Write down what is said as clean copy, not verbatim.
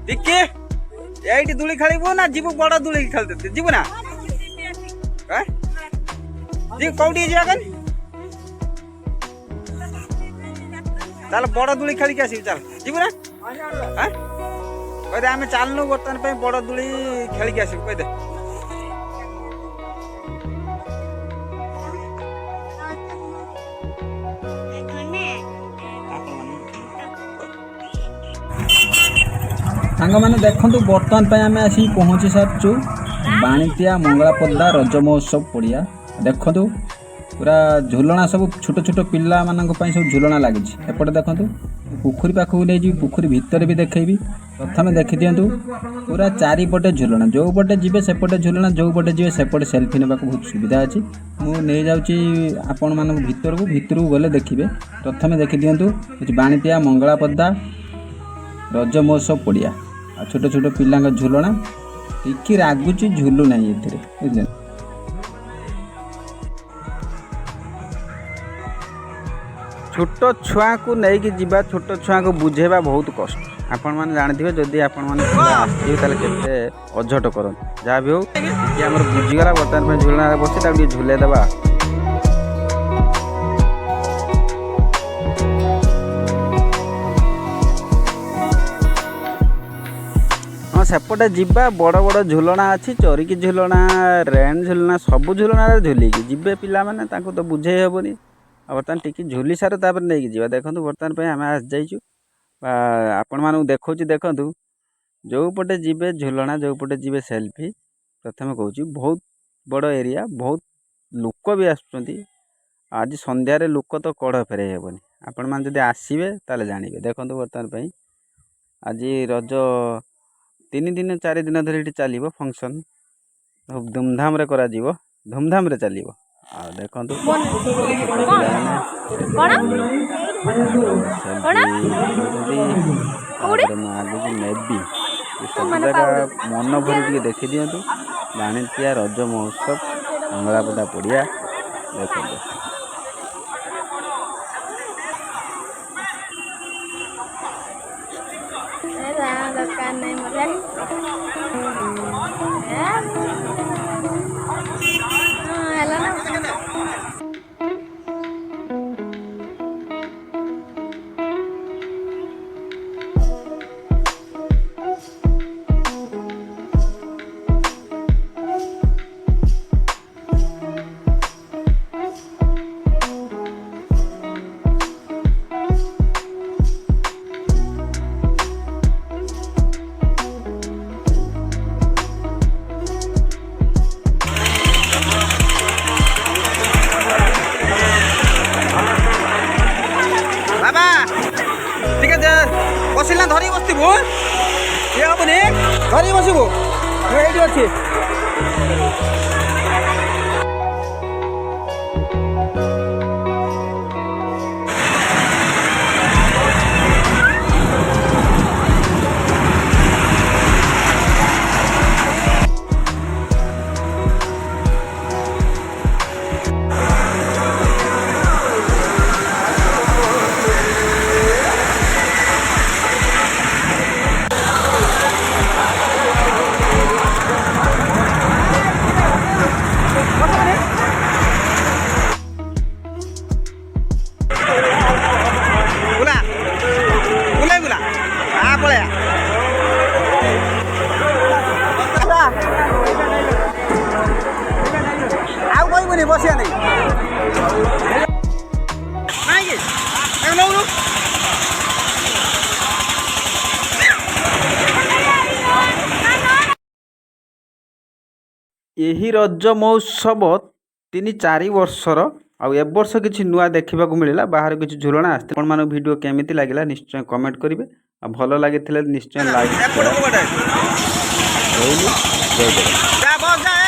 टिके एटी दुली खेलबो ना जीवु बड़ दुली खेलते जीवु ना जी कौटी जागन चल बड़ दुली खेल के आसी चल जीवु ना कह आम चलनु बर्तमान बड़ दुली खेल के आसू कह दे सांग मैंने देखु बर्तमान आम आसी पहुँची सार्चु बाणीतिया मंगलापदा रज महोत्सव पड़िया देखु पूरा झुलना सब छोट छोट पिला मान सब झुलना लगी एपटे देखु पुखरी पाखक नहीं जी पुखरी भितर भी देखी प्रथम देखी दिंतु पूरा चारिपटे झुलना जो पटे जी सेपटे झुलना जो पटे जी सेपटे सेल्फी नेबा बहुत सुविधा अच्छी मुझे जाऊँगी आपण मान भितर गले देखिए प्रथम देखी दिंतु बाणीतिया मंगलापदा रज महोत्सव पड़िया छोट छोट पिला झुलना टिकी रागुच झुलु ना बुझे छोट छुआ को लेकिन जीवा छोट छुआ को बुझेबा बहुत कष्ट आपण मैंने जानते जदि आपण मैंने अझट कर जहाँ भी हो बुझीगला बर्तमान झुलना बसी झुले देवा हाँ सेपटे जीवा बड़ बड़ झुलना अच्छी चोरिकी झुलना रेन झुलना सब झुलना झुलिकी जीवे पिला माने तांको तो बुझे हेबनी बर्तमान टिकी झुली सारे तापर नहीं जावा देखो बर्तमान आम आस जाइचु आपण मानू देखो देखु जो पटे जीवे झुलना जो पटे जीवे सेल्फी प्रथम कहूँ बहुत बड़ एरिया बहुत लोक भी आसुँच आज संध्यारे लोक तो कड़ फेरे हेबनी आपण मैंने जदि आसबे ताले जानवे देखो बर्तमान आज रज 3 दिन 4 दिन धरी चलो फंक्शन धूमधाम रे करा जीवो धूमधाम रे चलो देखो आगे नेबी सब जगह मन भरी देखी दिंतु बाणीतिया रज महोत्सव मंगलापदा पड़िया देखो बसिला धरी बसबू ये हेनी धरी बसबू ये अच्छी बसिया नहीं यही रज महोत्सव 3-4 वर्षर आउ ए वर्ष किसी नुआ देखा मिलला बाहर किसी झुलना आसते भिडियो केमिति लगिला निश्चय कमेंट करेंगे। ଆଉ ଭଲ ଲାଗିଥିଲେ ନିଶ୍ଚୟ ଲାଇକ୍ ରହିଲି। ଜୟ ଜଗନ୍ନାଥ।